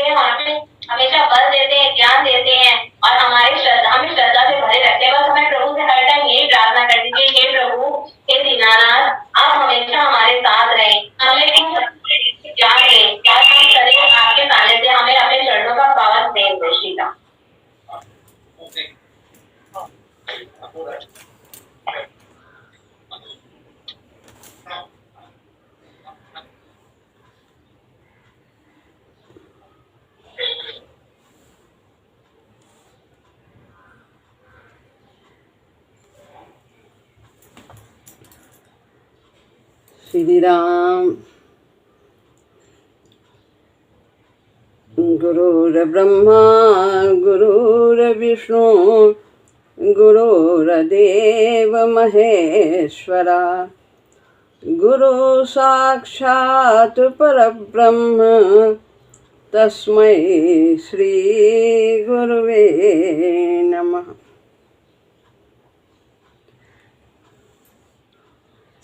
हैं, हमें हमेशा बल देते हैं, ज्ञान देते हैं और हमारी श्रद्धा हमें श्रद्धा से भरे रखते हैं। बस हमें प्रभु से हर टाइम यही प्रार्थना कर दीजिए, हे प्रभु, हे दीनानाथ, आप हमेशा हमारे साथ रहें, हमें ज्ञान दें और हम करें आपके सानिध्य से हमें अपने चरणों का पावन प्रेम दृष्टि का। श्री राम। गुरुर्ब्रह्मा गुरुर्विष्णु गुरुर्देव महेश्वरा, गुरु साक्षात् परब्रह्म तस्मै श्री गुरुवे नमः।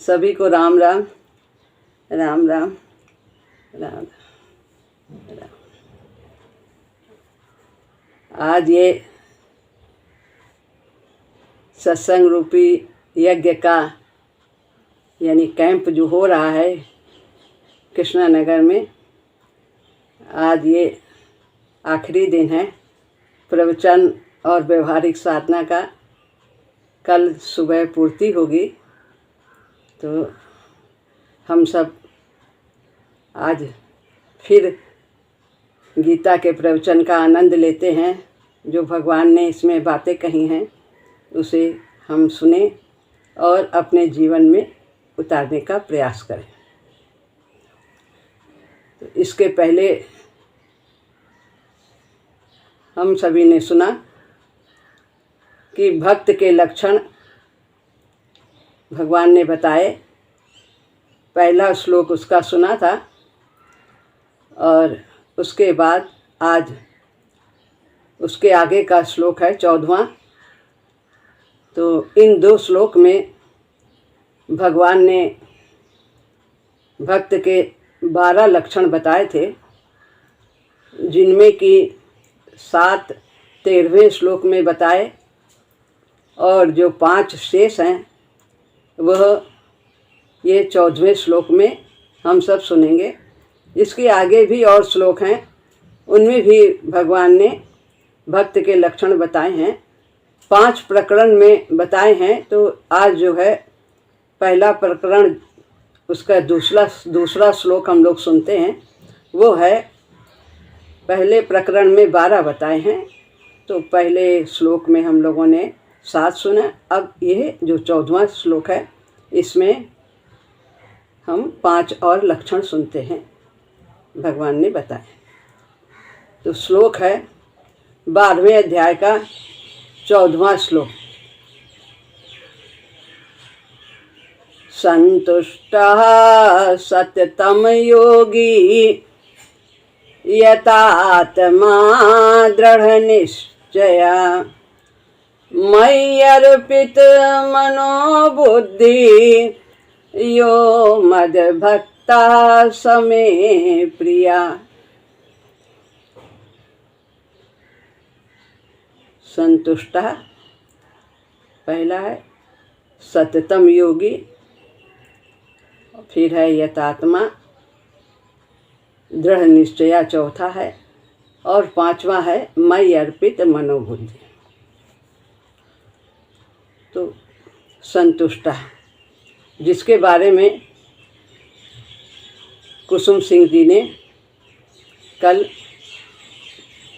सभी को राम राम राम राम राम राम। आज ये सत्संग रूपी यज्ञ का यानी कैंप जो हो रहा है कृष्णा नगर में, आज ये आखिरी दिन है प्रवचन और व्यवहारिक साधना का। कल सुबह पूर्ति होगी, तो हम सब आज फिर गीता के प्रवचन का आनंद लेते हैं। जो भगवान ने इसमें बातें कही हैं उसे हम सुने और अपने जीवन में उतारने का प्रयास करें। तो इसके पहले हम सभी ने सुना कि भक्त के लक्षण भगवान ने बताए। पहला श्लोक उसका सुना था और उसके बाद आज उसके आगे का श्लोक है 14वां। तो इन दो श्लोक में भगवान ने भक्त के 12 लक्षण बताए थे, जिनमें कि 7 13वें श्लोक में बताए और जो 5 शेष हैं वह ये 14वें श्लोक में हम सब सुनेंगे। इसके आगे भी और श्लोक हैं, उनमें भी भगवान ने भक्त के लक्षण बताए हैं। 5 प्रकरण में बताए हैं। तो आज जो है पहला प्रकरण उसका दूसरा श्लोक हम लोग सुनते हैं। वो है, पहले प्रकरण में 12 बताए हैं, तो पहले श्लोक में हम लोगों ने 7 सुना। अब ये जो 14वां श्लोक है इसमें हम 5 और लक्षण सुनते हैं भगवान ने बताए। तो श्लोक है 12वें अध्याय का 14वां श्लोक। संतुष्टः सततं योगी यतात्मा दृढ़निश्चया, मयि अर्पित मनोबुद्धि यो मद्भक्ता समे प्रिया। संतुष्टः पहला है, सततम योगी, फिर है यतात्मा, दृढ़ निश्चया चौथा है, और 5वां है मयि अर्पित मनोबुद्धि। तो संतुष्ट, जिसके बारे में कुसुम सिंह जी ने कल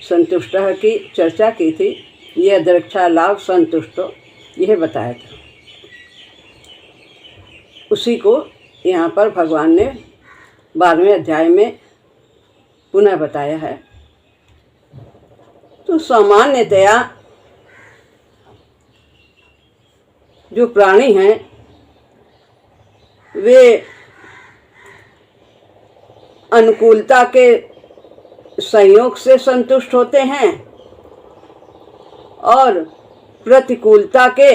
संतुष्ट की चर्चा की थी। यह दृक्षा लाभ संतुष्टो, यह बताया था। उसी को यहाँ पर भगवान ने 12वें अध्याय में पुनः बताया है। तो सामान्यतया जो प्राणी हैं वे अनुकूलता के संयोग से संतुष्ट होते हैं और प्रतिकूलता के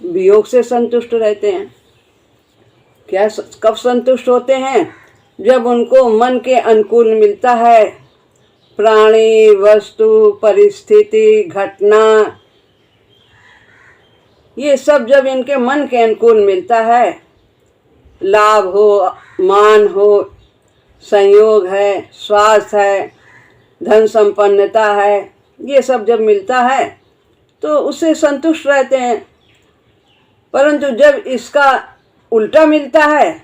वियोग से संतुष्ट रहते हैं। क्या कब संतुष्ट होते हैं? जब उनको मन के अनुकूल मिलता है प्राणी, वस्तु, परिस्थिति, घटना, ये सब जब इनके मन के अनुकूल मिलता है, लाभ हो, मान हो, संयोग है, स्वास्थ्य है, धन संपन्नता है, ये सब जब मिलता है तो उससे संतुष्ट रहते हैं। परंतु जब इसका उल्टा मिलता है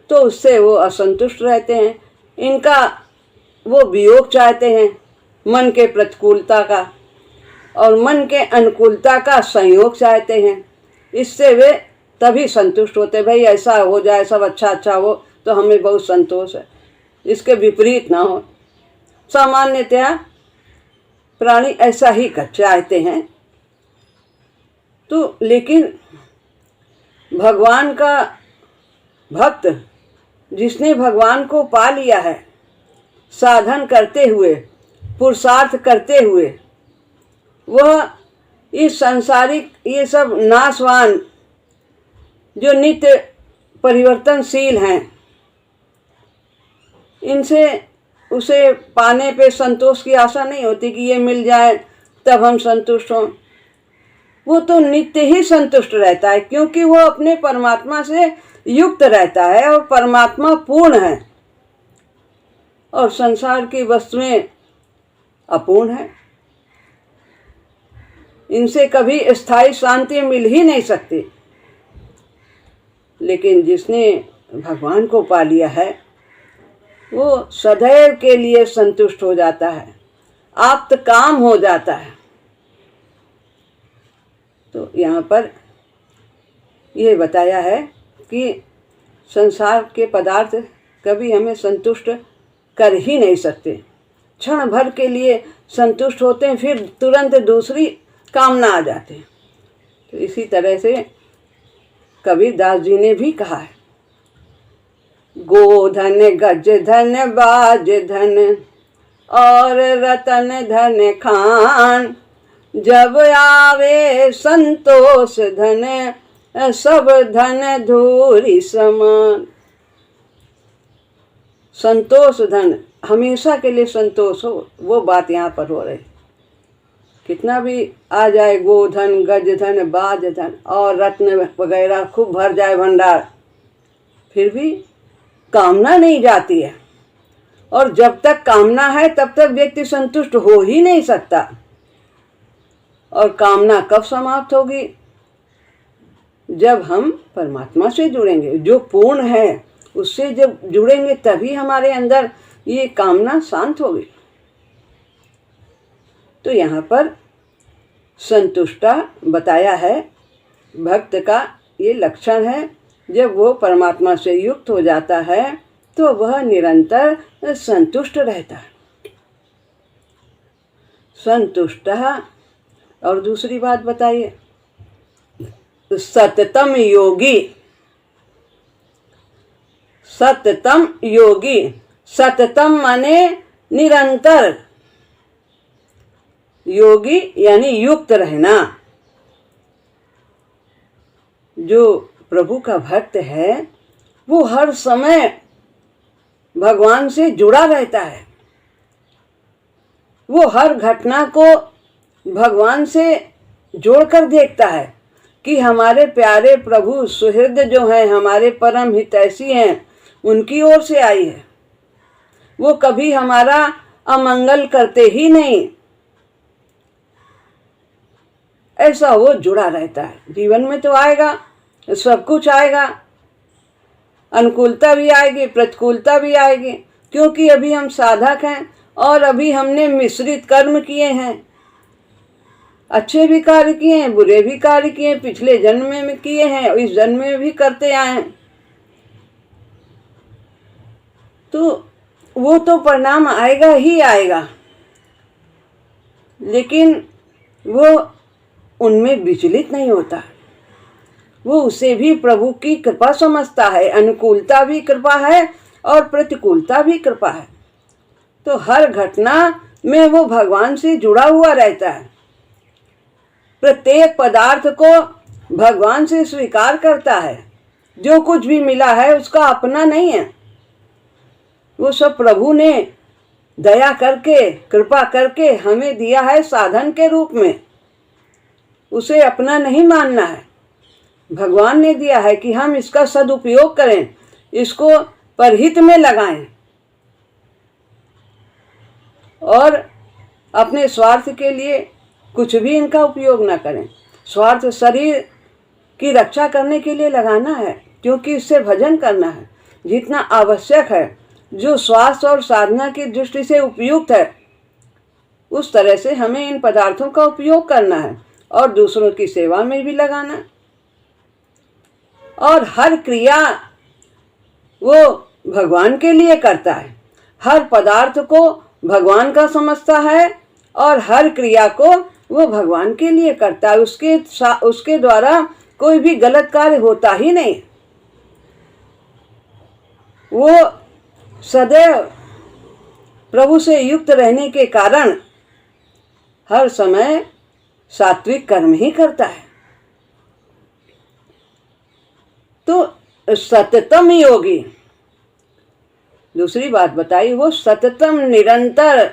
तो उससे वो असंतुष्ट रहते हैं। इनका वो वियोग चाहते हैं, मन के प्रतिकूलता का, और मन के अनुकूलता का संयोग चाहते हैं। इससे वे तभी संतुष्ट होते, भाई ऐसा हो जाए, सब अच्छा अच्छा हो तो हमें बहुत संतोष है, इसके विपरीत ना हो। सामान्यतया प्राणी ऐसा ही चाहते हैं। तो लेकिन भगवान का भक्त जिसने भगवान को पा लिया है, साधन करते हुए, पुरुषार्थ करते हुए, वह इस सांसारिक ये सब नाशवान जो नित्य परिवर्तनशील हैं, इनसे उसे पाने पे संतोष की आशा नहीं होती कि ये मिल जाए तब हम संतुष्ट हों। वो तो नित्य ही संतुष्ट रहता है, क्योंकि वो अपने परमात्मा से युक्त रहता है और परमात्मा पूर्ण है और संसार की वस्तुएं अपूर्ण है। इनसे कभी स्थायी शांति मिल ही नहीं सकती। लेकिन जिसने भगवान को पा लिया है वो सदैव के लिए संतुष्ट हो जाता है, आप्त काम हो जाता है। तो यहाँ पर यह बताया है कि संसार के पदार्थ कभी हमें संतुष्ट कर ही नहीं सकते। क्षण भर के लिए संतुष्ट होते हैं, फिर तुरंत दूसरी कामना आ जाती है। तो इसी तरह से कबीरदास जी ने भी कहा है, गोधन गज धन बाज धन और रतन धन खान, जब आवे संतोष धन सब धन धूरी समान। संतोष धन, हमेशा के लिए संतोष हो, वो बात यहाँ पर हो रही। कितना भी आ जाए, गोधन गज धन बाज धन और रत्न वगैरह खूब भर जाए भंडार, फिर भी कामना नहीं जाती है। और जब तक कामना है तब तक व्यक्ति संतुष्ट हो ही नहीं सकता। और कामना कब समाप्त होगी? जब हम परमात्मा से जुड़ेंगे, जो पूर्ण है उससे जब जुड़ेंगे तभी हमारे अंदर ये कामना शांत होगी। तो यहाँ पर संतुष्टा बताया है, भक्त का ये लक्षण है। जब वो परमात्मा से युक्त हो जाता है तो वह निरंतर संतुष्ट रहता है। संतुष्टा। और दूसरी बात बताइए, सततम योगी। सततम योगी, सततम माने निरंतर, योगी यानी युक्त रहना। जो प्रभु का भक्त है वो हर समय भगवान से जुड़ा रहता है। वो हर घटना को भगवान से जोड़कर देखता है कि हमारे प्यारे प्रभु सुहृद जो हैं, हमारे परम हितैषी हैं, उनकी ओर से आई है। वो कभी हमारा अमंगल करते ही नहीं। ऐसा वो जुड़ा रहता है। जीवन में तो आएगा, सब कुछ आएगा, अनुकूलता भी आएगी, प्रतिकूलता भी आएगी, क्योंकि अभी हम साधक हैं और अभी हमने मिश्रित कर्म किए हैं। अच्छे भी कार्य किए हैं, बुरे भी कार्य किए हैं, पिछले जन्म में किए हैं, इस जन्म में भी करते आए हैं। तो वो तो परिणाम आएगा ही आएगा, लेकिन वो उनमें विचलित नहीं होता। वो उसे भी प्रभु की कृपा समझता है। अनुकूलता भी कृपा है और प्रतिकूलता भी कृपा है। तो हर घटना में वो भगवान से जुड़ा हुआ रहता है। प्रत्येक पदार्थ को भगवान से स्वीकार करता है। जो कुछ भी मिला है उसका अपना नहीं है, वो सब प्रभु ने दया करके, कृपा करके हमें दिया है साधन के रूप में। उसे अपना नहीं मानना है। भगवान ने दिया है कि हम इसका सदुपयोग करें, इसको परहित में लगाएं और अपने स्वार्थ के लिए कुछ भी इनका उपयोग ना करें। स्वार्थ शरीर की रक्षा करने के लिए लगाना है, क्योंकि इससे भजन करना है। जितना आवश्यक है, जो स्वास्थ्य और साधना की दृष्टि से उपयुक्त है, उस तरह से हमें इन पदार्थों का उपयोग करना है और दूसरों की सेवा में भी लगाना है। और हर क्रिया वो भगवान के लिए करता है। हर पदार्थ को भगवान का समझता है और हर क्रिया को वो भगवान के लिए करता है। उसके द्वारा कोई भी गलत कार्य होता ही नहीं। वो सदैव प्रभु से युक्त रहने के कारण हर समय सात्विक कर्म ही करता है। तो सततम योगी, दूसरी बात बताई, वो सततम निरंतर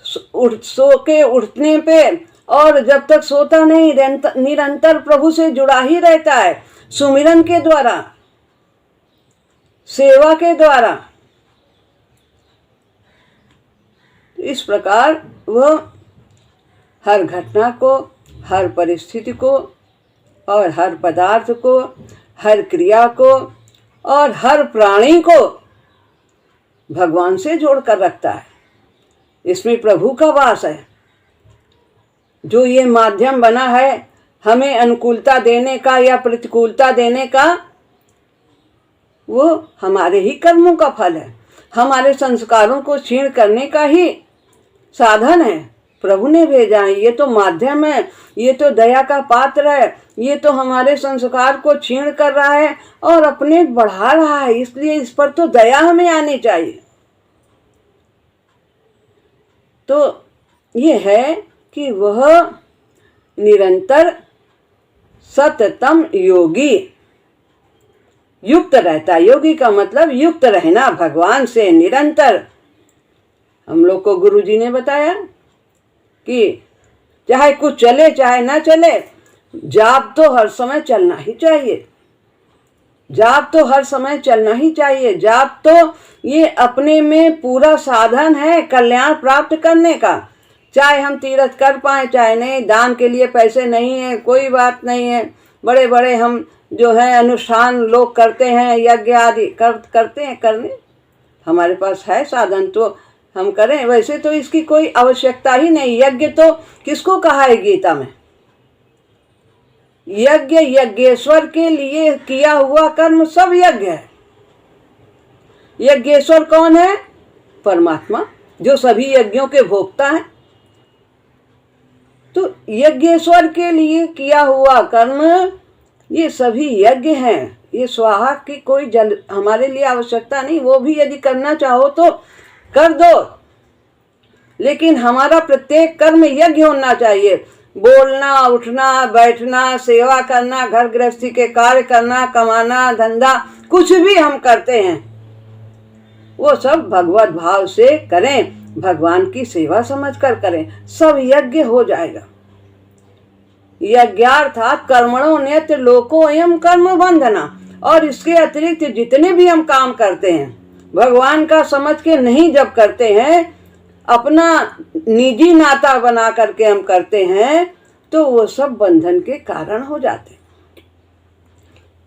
सो के उठने पे और जब तक सोता नहीं निरंतर प्रभु से जुड़ा ही रहता है, सुमिरन के द्वारा, सेवा के द्वारा। इस प्रकार वह हर घटना को, हर परिस्थिति को और हर पदार्थ को, हर क्रिया को और हर प्राणी को भगवान से जोड़कर रखता है। इसमें प्रभु का वास है। जो ये माध्यम बना है हमें अनुकूलता देने का या प्रतिकूलता देने का, वो हमारे ही कर्मों का फल है। हमारे संस्कारों को क्षीण करने का ही साधन है। प्रभु ने भेजा है, ये तो माध्यम है, ये तो दया का पात्र है, ये तो हमारे संस्कार को क्षीण कर रहा है और अपने बढ़ा रहा है, इसलिए इस पर तो दया हमें आनी चाहिए। तो ये है कि वह निरंतर सततम योगी युक्त रहता है। योगी का मतलब युक्त रहना भगवान से निरंतर। हम लोग को गुरु जी ने बताया कि चाहे कुछ चले चाहे ना चले, जाप तो हर समय चलना ही चाहिए। जाप तो हर समय चलना ही चाहिए। जाप तो ये अपने में पूरा साधन है कल्याण प्राप्त करने का। चाहे हम तीर्थ कर पाए चाहे नहीं, दान के लिए पैसे नहीं है, कोई बात नहीं है। बड़े बड़े हम जो है अनुष्ठान लोग करते हैं, यज्ञ आदि करते हैं, करने हमारे पास है साधन तो हम करें। वैसे तो इसकी कोई आवश्यकता ही नहीं। यज्ञ तो किसको कहा है गीता में? यज्ञ यज्ञेश्वर के लिए किया हुआ कर्म सब यज्ञ है। यज्ञेश्वर कौन है? परमात्मा, जो सभी यज्ञों के भोक्ता है। तो यज्ञेश्वर के लिए किया हुआ कर्म ये सभी यज्ञ हैं। ये स्वाहा की कोई जल हमारे लिए आवश्यकता नहीं। वो भी यदि करना चाहो तो कर दो, लेकिन हमारा प्रत्येक कर्म यज्ञ होना चाहिए। बोलना, उठना, बैठना, सेवा करना, घर गृहस्थी के कार्य करना, कमाना, धंधा, कुछ भी हम करते हैं वो सब भगवत भाव से करें, भगवान की सेवा समझकर करें, सब यज्ञ हो जाएगा। यज्ञार्थात कर्मणो नेत्र लोको एवं कर्म बंधना। और इसके अतिरिक्त जितने भी हम काम करते हैं भगवान का समझ के नहीं जब करते हैं, अपना निजी नाता बना करके हम करते हैं, तो वो सब बंधन के कारण हो जाते हैं।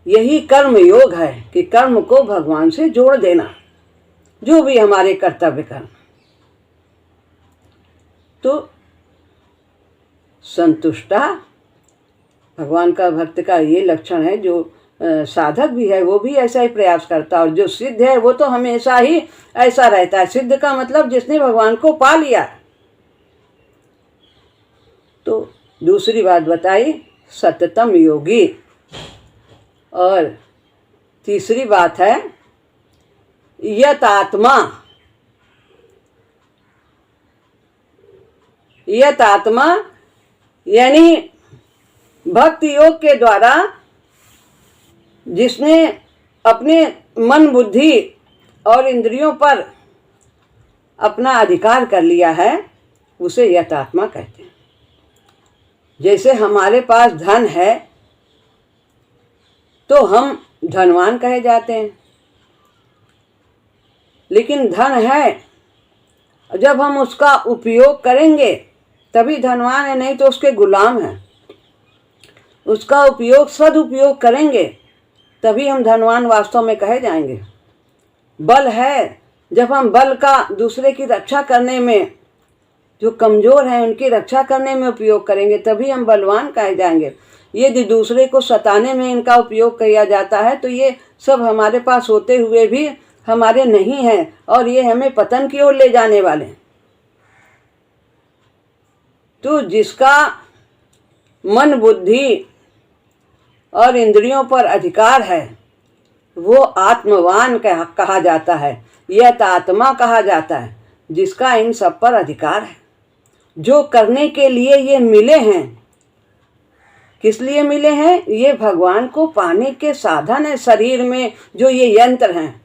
यही कर्म योग है कि कर्म को भगवान से जोड़ देना, जो भी हमारे कर्तव्य कर्म। तो संतुष्टा भगवान का भक्त का ये लक्षण है। जो साधक भी है वो भी ऐसा ही प्रयास करता है, और जो सिद्ध है वो तो हमेशा ही ऐसा रहता है। सिद्ध का मतलब जिसने भगवान को पा लिया। तो दूसरी बात बताई सततम योगी। और तीसरी बात है यत आत्मा। यत आत्मा यानी भक्ति योग के द्वारा जिसने अपने मन, बुद्धि और इंद्रियों पर अपना अधिकार कर लिया है उसे यथात्मा कहते हैं। जैसे हमारे पास धन है तो हम धनवान कहे जाते हैं, लेकिन धन है, जब हम उसका उपयोग करेंगे तभी धनवान है, नहीं तो उसके गुलाम हैं। उसका उपयोग सदुपयोग करेंगे तभी हम धनवान वास्तव में कहे जाएंगे। बल है, जब हम बल का दूसरे की रक्षा करने में, जो कमज़ोर हैं उनकी रक्षा करने में उपयोग करेंगे तभी हम बलवान कहे जाएंगे। यदि दूसरे को सताने में इनका उपयोग किया जाता है तो ये सब हमारे पास होते हुए भी हमारे नहीं हैं और ये हमें पतन की ओर ले जाने वाले हैं। तो जिसका मन बुद्धि और इंद्रियों पर अधिकार है वो आत्मवान कहा जाता है, यह आत्मा कहा जाता है, जिसका इन सब पर अधिकार है। जो करने के लिए ये मिले हैं, किस लिए मिले हैं? ये भगवान को पाने के साधन है। शरीर में जो ये यंत्र हैं,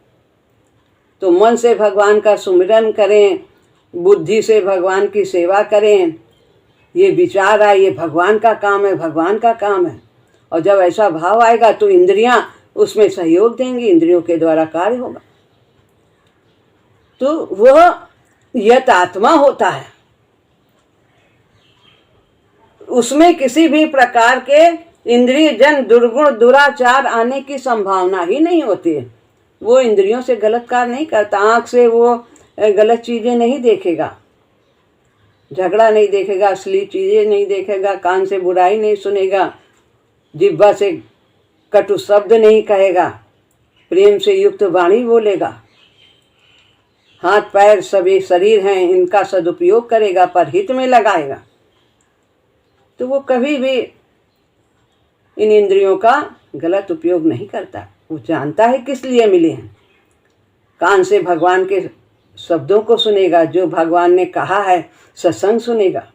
तो मन से भगवान का सुमिरन करें, बुद्धि से भगवान की सेवा करें। ये विचार आए, ये भगवान का काम है, भगवान का काम है। और जब ऐसा भाव आएगा तो इंद्रियां उसमें सहयोग देंगी, इंद्रियों के द्वारा कार्य होगा। तो वह यत आत्मा होता है, उसमें किसी भी प्रकार के इंद्रिय जन दुर्गुण दुराचार आने की संभावना ही नहीं होती है। वो इंद्रियों से गलत कार्य नहीं करता। आँख से वो गलत चीज़ें नहीं देखेगा, झगड़ा नहीं देखेगा, असली चीज़ें नहीं देखेगा, कान से बुराई नहीं सुनेगा, जिह्वा से कटु शब्द नहीं कहेगा, प्रेम से युक्त वाणी बोलेगा, हाथ पैर सभी शरीर हैं इनका सदुपयोग करेगा, पर हित में लगाएगा। तो वो कभी भी इन इंद्रियों का गलत उपयोग नहीं करता। वो जानता है किस लिए मिले हैं। कान से भगवान के शब्दों को सुनेगा, जो भगवान ने कहा है सत्संग सुनेगा,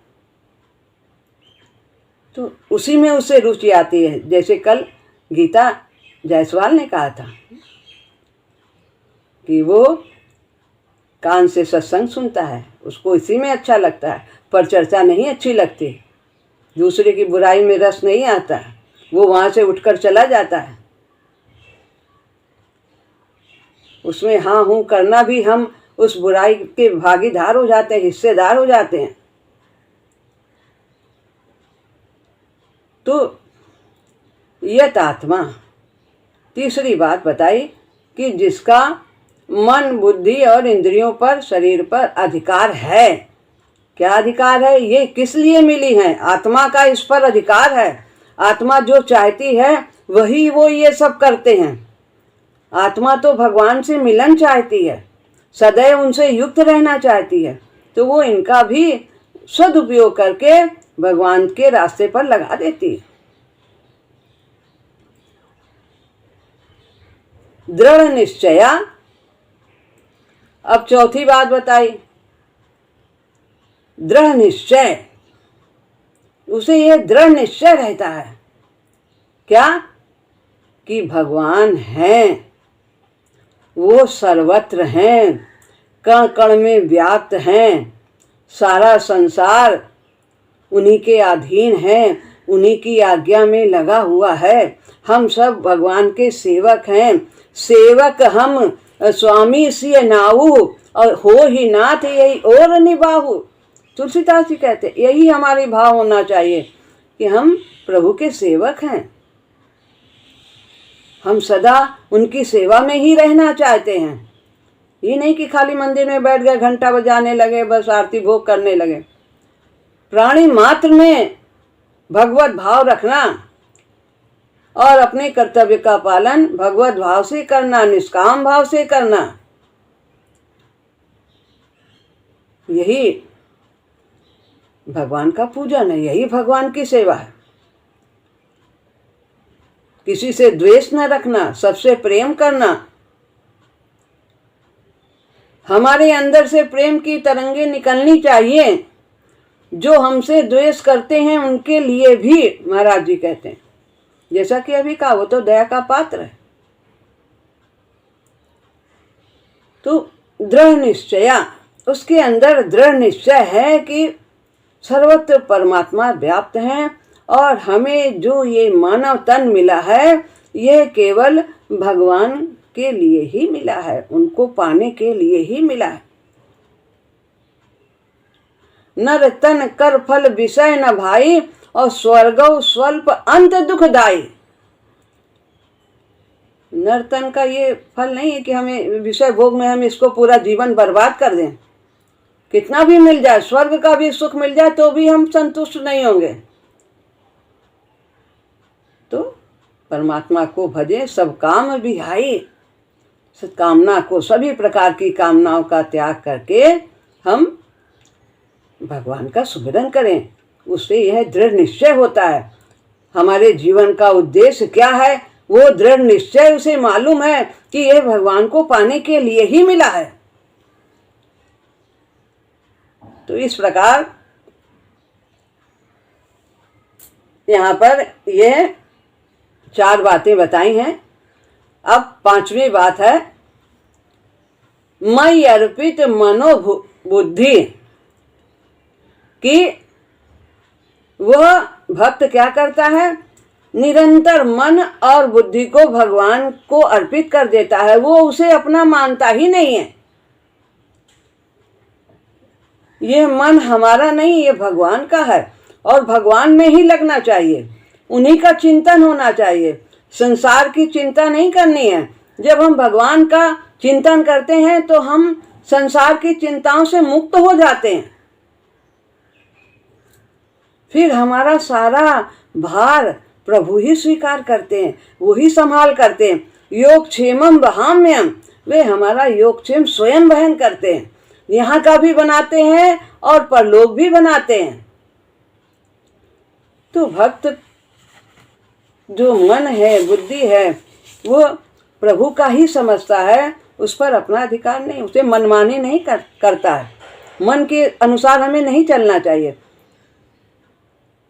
तो उसी में उसे रुचि आती है। जैसे कल गीता जायसवाल ने कहा था कि वो कान से सत्संग सुनता है, उसको इसी में अच्छा लगता है, पर चर्चा नहीं अच्छी लगती, दूसरे की बुराई में रस नहीं आता, वो वहाँ से उठकर चला जाता है। उसमें हाँ हूँ करना भी हम उस बुराई के भागीदार हो जाते हैं, हिस्सेदार हो जाते हैं। तो यत आत्मा, तीसरी बात बताई कि जिसका मन बुद्धि और इंद्रियों पर, शरीर पर अधिकार है। क्या अधिकार है? ये किस लिए मिली हैं? आत्मा का इस पर अधिकार है। आत्मा जो चाहती है वही वो ये सब करते हैं। आत्मा तो भगवान से मिलन चाहती है, सदैव उनसे युक्त रहना चाहती है, तो वो इनका भी सदुपयोग करके भगवान के रास्ते पर लगा देती है। दृढ़ निश्चया, अब चौथी बात बताई, दृढ़ निश्चय, उसे यह दृढ़ निश्चय रहता है क्या कि भगवान हैं, वो सर्वत्र हैं, कण कण में व्याप्त हैं, सारा संसार उन्हीं के अधीन है, उन्हीं की आज्ञा में लगा हुआ है। हम सब भगवान के सेवक हैं, सेवक हम स्वामी सिय नाऊ, और हो ही नाथ यही और निभाऊ। तुलसीदास जी कहते यही हमारी भाव होना चाहिए कि हम प्रभु के सेवक हैं, हम सदा उनकी सेवा में ही रहना चाहते हैं। ये नहीं कि खाली मंदिर में बैठ गए, घंटा बजाने लगे, बस आरती भोग करने लगे। प्राणी मात्र में भगवत भाव रखना और अपने कर्तव्य का पालन भगवत भाव से करना, निष्काम भाव से करना, यही भगवान का पूजन है, यही भगवान की सेवा है। किसी से द्वेष न रखना, सबसे प्रेम करना। हमारे अंदर से प्रेम की तरंगे निकलनी चाहिए। जो हमसे द्वेष करते हैं उनके लिए भी महाराज जी कहते हैं, जैसा कि अभी कहा, वो तो दया का पात्र है। तो दृढ़ निश्चया, उसके अंदर दृढ़ निश्चय है कि सर्वत्र परमात्मा व्याप्त हैं और हमें जो ये मानव तन मिला है ये केवल भगवान के लिए ही मिला है, उनको पाने के लिए ही मिला है। नर तन कर फल विषय न भाई और स्वर्गौ स्वल्प अंत दुखदाई। नर्तन का ये फल नहीं है कि हमें विषय भोग में हम इसको पूरा जीवन बर्बाद कर दें। कितना भी मिल जाए, स्वर्ग का भी सुख मिल जाए तो भी हम संतुष्ट नहीं होंगे। तो परमात्मा को भजे, सब काम विहाई, कामना को, सभी प्रकार की कामनाओं का त्याग करके हम भगवान का सुमिरन करें। उससे यह दृढ़ निश्चय होता है। हमारे जीवन का उद्देश्य क्या है, वो दृढ़ निश्चय उसे मालूम है कि यह भगवान को पाने के लिए ही मिला है। तो इस प्रकार यहाँ पर यह 4 बातें बताई हैं। अब 5वीं बात है, मई अर्पित मनोबुद्धि, कि वह भक्त क्या करता है, निरंतर मन और बुद्धि को भगवान को अर्पित कर देता है। वो उसे अपना मानता ही नहीं है। ये मन हमारा नहीं, ये भगवान का है और भगवान में ही लगना चाहिए, उन्हीं का चिंतन होना चाहिए। संसार की चिंता नहीं करनी है। जब हम भगवान का चिंतन करते हैं तो हम संसार की चिंताओं से मुक्त हो जाते हैं। फिर हमारा सारा भार प्रभु ही स्वीकार करते हैं, वो ही संभाल करते हैं। योगक्षेमम वहाम्यम, वे हमारा योगक्षेम स्वयं वहन करते हैं। यहाँ का भी बनाते हैं और परलोक भी बनाते हैं। तो भक्त जो मन है, बुद्धि है, वो प्रभु का ही समझता है, उस पर अपना अधिकार नहीं, उसे मनमानी नहीं करता है। मन के अनुसार हमें नहीं चलना चाहिए।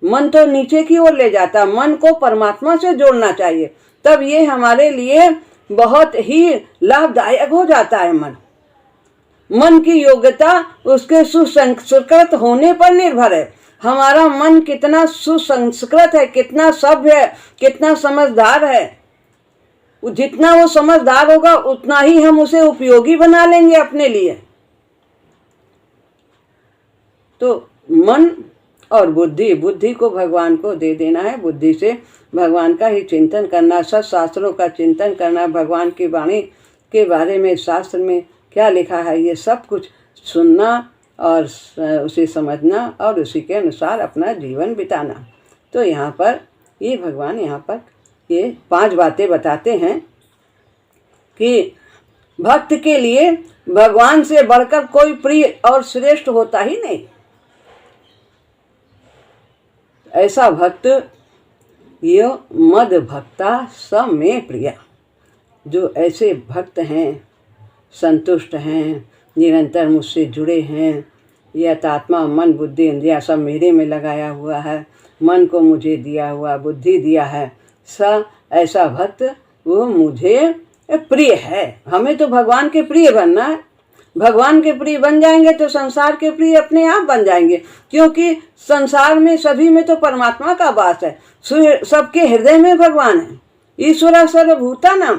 मन तो नीचे की ओर ले जाता, मन को परमात्मा से जोड़ना चाहिए, तब ये हमारे लिए बहुत ही लाभदायक हो जाता है। मन की योग्यता उसके सुसंस्कृत होने पर निर्भर है। हमारा मन कितना सुसंस्कृत है, कितना सभ्य है, कितना समझदार है, जितना वो समझदार होगा उतना ही हम उसे उपयोगी बना लेंगे अपने लिए। तो मन और बुद्धि, बुद्धि को भगवान को दे देना है। बुद्धि से भगवान का ही चिंतन करना, सत्शास्त्रों का चिंतन करना, भगवान की वाणी के बारे में शास्त्र में क्या लिखा है ये सब कुछ सुनना और उसे समझना और उसी के अनुसार अपना जीवन बिताना। तो यहाँ पर ये भगवान यहाँ पर ये 5 बातें बताते हैं कि भक्त के लिए भगवान से बढ़कर कोई प्रिय और श्रेष्ठ होता ही नहीं। ऐसा भक्त ये मद भक्ता स में प्रिया, जो ऐसे भक्त हैं, संतुष्ट हैं, निरंतर मुझसे जुड़े हैं, यह आत्मा मन बुद्धि इंद्रिया सब मेरे में लगाया हुआ है, मन को मुझे दिया हुआ, बुद्धि दिया है, ऐसा भक्त वो मुझे प्रिय है। हमें तो भगवान के प्रिय बनना है। भगवान के प्रिय बन जाएंगे तो संसार के प्रिय अपने आप बन जाएंगे, क्योंकि संसार में सभी में तो परमात्मा का वास है। सबके हृदय में भगवान है। ईश्वर सर्वभूतानां,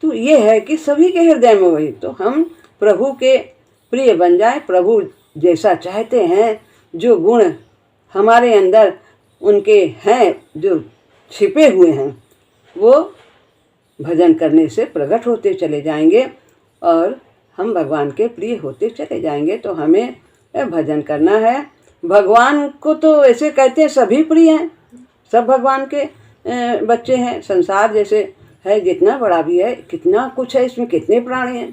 तो ये है कि सभी के हृदय में वही। तो हम प्रभु के प्रिय बन जाए, प्रभु जैसा चाहते हैं, जो गुण हमारे अंदर उनके हैं, जो छिपे हुए हैं, वो भजन करने से प्रकट होते चले जाएंगे और हम भगवान के प्रिय होते चले जाएंगे। तो हमें भजन करना है। भगवान को तो ऐसे कहते हैं सभी प्रिय हैं, सब भगवान के बच्चे हैं। संसार जैसे है, जितना बड़ा भी है, कितना कुछ है, इसमें कितने प्राणी हैं,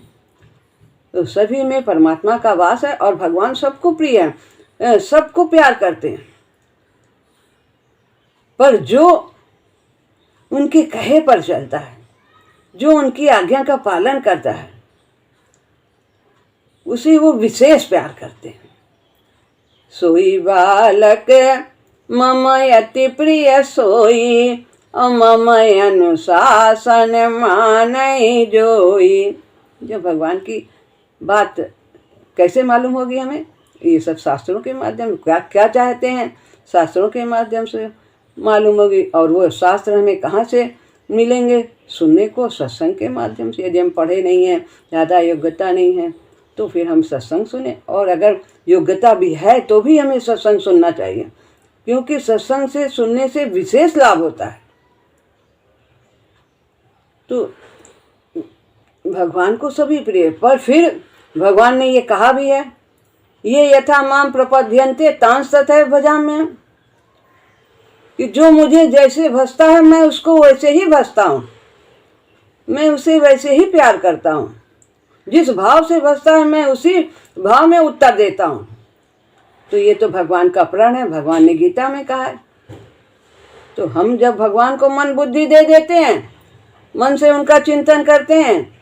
तो सभी में परमात्मा का वास है और भगवान सबको प्रिय है, सबको प्यार करते हैं। पर जो उनके कहे पर चलता है, जो उनकी आज्ञा का पालन करता है, उसे वो विशेष प्यार करते हैं। सोई बालक मम अति प्रिय सोई, मम अनुशासन मानई जोई। जब भगवान की बात कैसे मालूम होगी हमें? ये सब शास्त्रों के माध्यम, क्या क्या चाहते हैं शास्त्रों के माध्यम से मालूम होगी। और वो शास्त्र हमें कहाँ से मिलेंगे? सुनने को, सत्संग के माध्यम से। यदि हम पढ़े नहीं हैं, ज़्यादा योग्यता नहीं है, तो फिर हम सत्संग सुने। और अगर योग्यता भी है तो भी हमें सत्संग सुनना चाहिए, क्योंकि सत्संग से सुनने से विशेष लाभ होता है। तो भगवान को सभी प्रिय, पर फिर भगवान ने ये कहा भी है, ये यथा माम प्रपद्यन्ते तांस तथैव भजाम्यहम्, कि जो मुझे जैसे भजता है मैं उसको वैसे ही भजता हूँ, मैं उसे वैसे ही प्यार करता हूँ। जिस भाव से भजता है मैं उसी भाव में उत्तर देता हूँ। तो ये तो भगवान का प्रण है, भगवान ने गीता में कहा है। तो हम जब भगवान को मन बुद्धि दे देते हैं, मन से उनका चिंतन करते हैं,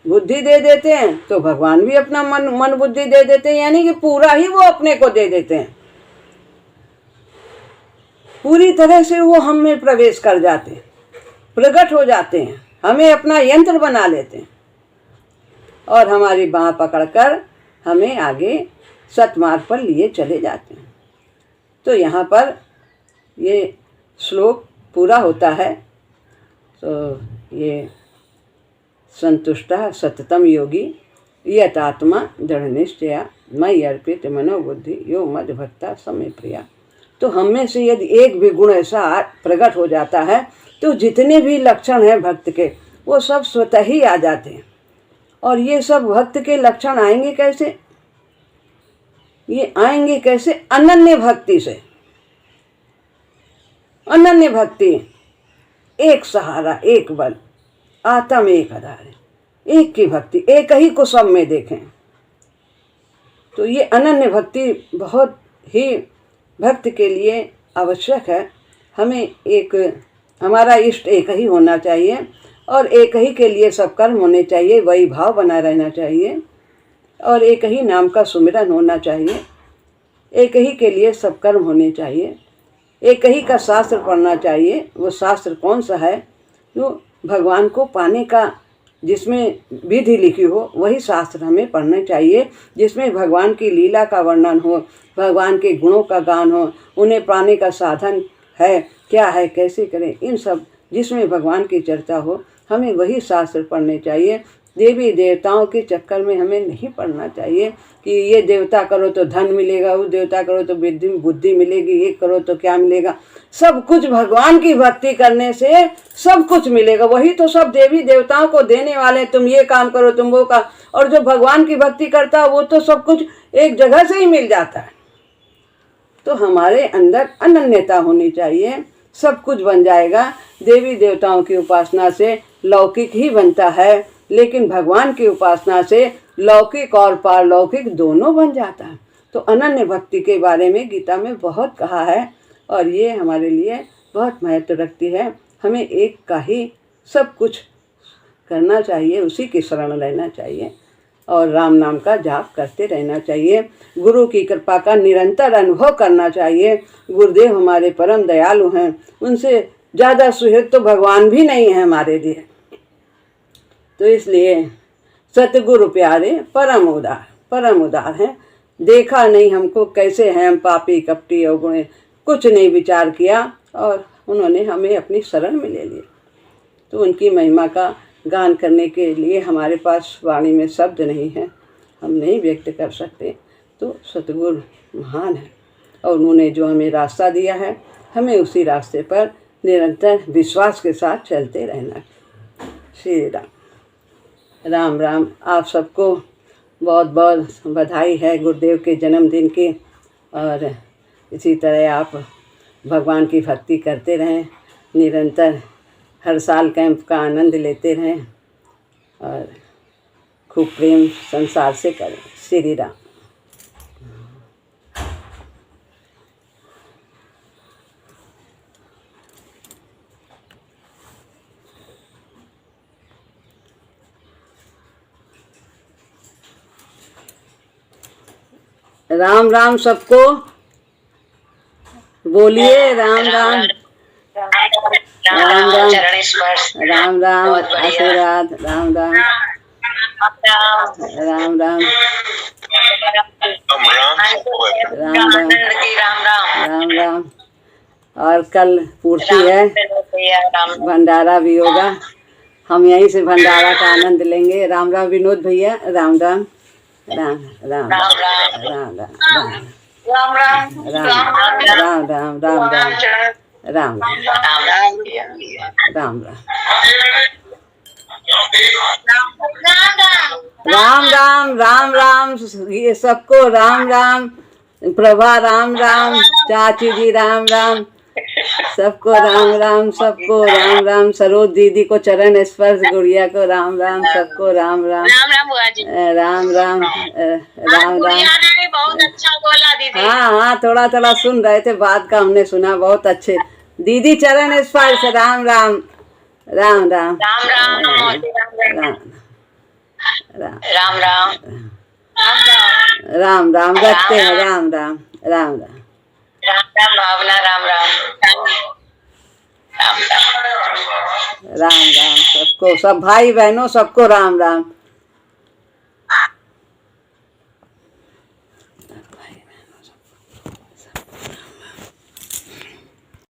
बुद्धि दे देते हैं, तो भगवान भी अपना मन बुद्धि दे देते हैं, यानी कि पूरा ही वो अपने को दे देते हैं। पूरी तरह से वो हम में प्रवेश कर जाते हैं, प्रकट हो जाते हैं, हमें अपना यंत्र बना लेते हैं और हमारी बाँह पकड़कर हमें आगे सतमार्ग पर लिए चले जाते हैं। तो यहाँ पर ये श्लोक पूरा होता है। तो ये संतुष्टः सततम योगी यत आत्मा दृढ़ निश्चया मयि अर्पित मनोबुद्धि यो मद भक्ता समय प्रिया। तो हम में से यदि एक भी गुण ऐसा प्रकट हो जाता है तो जितने भी लक्षण हैं भक्त के वो सब स्वतः ही आ जाते हैं। और ये सब भक्त के लक्षण आएंगे कैसे? ये आएंगे कैसे? अनन्य भक्ति से। अनन्य भक्ति, एक सहारा, एक बल, आत्म एक आधार, एक की भक्ति, एक ही को सब में देखें। तो ये अनन्य भक्ति बहुत ही भक्त के लिए आवश्यक है। हमें एक, हमारा इष्ट एक ही होना चाहिए और एक ही के लिए सब कर्म होने चाहिए, वही भाव बना रहना चाहिए और एक ही नाम का सुमिरन होना चाहिए, एक ही के लिए सब कर्म होने चाहिए, एक ही का शास्त्र पढ़ना चाहिए। वो शास्त्र कौन सा है? जो भगवान को पाने का, जिसमें विधि लिखी हो, वही शास्त्र हमें पढ़ना चाहिए, जिसमें भगवान की लीला का वर्णन हो, भगवान के गुणों का गान हो, उन्हें पाने का साधन है, क्या है, कैसे करें, इन सब जिसमें भगवान की चर्चा हो, हमें वही शास्त्र पढ़ने चाहिए। देवी देवताओं के चक्कर में हमें नहीं पढ़ना चाहिए कि ये देवता करो तो धन मिलेगा, वो देवता करो तो बुद्धि मिलेगी, ये करो तो क्या मिलेगा। सब कुछ भगवान की भक्ति करने से सब कुछ मिलेगा। वही तो सब देवी देवताओं को देने वाले, तुम ये काम करो, तुम वो काम। और जो भगवान की भक्ति करता है वो तो सब कुछ एक जगह से ही मिल जाता है। तो हमारे अंदर अनन्यता होनी चाहिए, सब कुछ बन जाएगा। देवी देवताओं की उपासना से लौकिक ही बनता है, लेकिन भगवान की उपासना से लौकिक और पारलौकिक दोनों बन जाता है। तो अनन्य भक्ति के बारे में गीता में बहुत कहा है और ये हमारे लिए बहुत महत्व रखती है। हमें एक का ही सब कुछ करना चाहिए, उसी की शरण रहना चाहिए और राम नाम का जाप करते रहना चाहिए। गुरु की कृपा का निरंतर अनुभव करना चाहिए। गुरुदेव हमारे परम दयालु हैं, उनसे ज़्यादा सुहृद तो भगवान भी नहीं है हमारे लिए। तो इसलिए सतगुरु प्यारे परम उदार हैं। देखा नहीं हमको कैसे हैं हम पापी कपटी अवगुण, कुछ नहीं विचार किया और उन्होंने हमें अपनी शरण में ले लिया। तो उनकी महिमा का गान करने के लिए हमारे पास वाणी में शब्द नहीं है, हम नहीं व्यक्त कर सकते। तो सतगुरु महान है और उन्होंने जो हमें रास्ता दिया है, हमें उसी रास्ते पर निरंतर विश्वास के साथ चलते रहना। श्री राम। राम राम। आप सबको बहुत बहुत बधाई है गुरुदेव के जन्मदिन की। और इसी तरह आप भगवान की भक्ति करते रहें, निरंतर हर साल कैंप का आनंद लेते रहें और खूब प्रेम संसार से करें। श्री राम। राम राम सबको, बोलिए राम राम। राम राम, राम राम, आशीर्वाद, राम राम। राम राम राम राम राम राम। और कल पूर्ति है, भंडारा भी होगा, हम यहीं से भंडारा का आनंद लेंगे। राम राम विनोद भैया, राम राम राम राम राम राम राम राम राम राम राम राम राम राम राम। ये सबको राम राम, प्रभा राम राम, चाची जी राम राम, सबको राम राम, सबको राम राम। सरोज दीदी को चरण स्पर्श, गुड़िया को राम राम, सबको राम राम राम राम राम राम। बहुत अच्छा बोला दीदी। हाँ हाँ, थोड़ा थोड़ा सुन रहे थे, बात का हमने सुना, बहुत अच्छे। दीदी चरण स्पर्श, राम राम राम राम राम राम राम राम राम रखते हैं। राम राम राम राम राम भावना, राम राम राम राम। सबको, सब भाई बहनों सबको राम राम।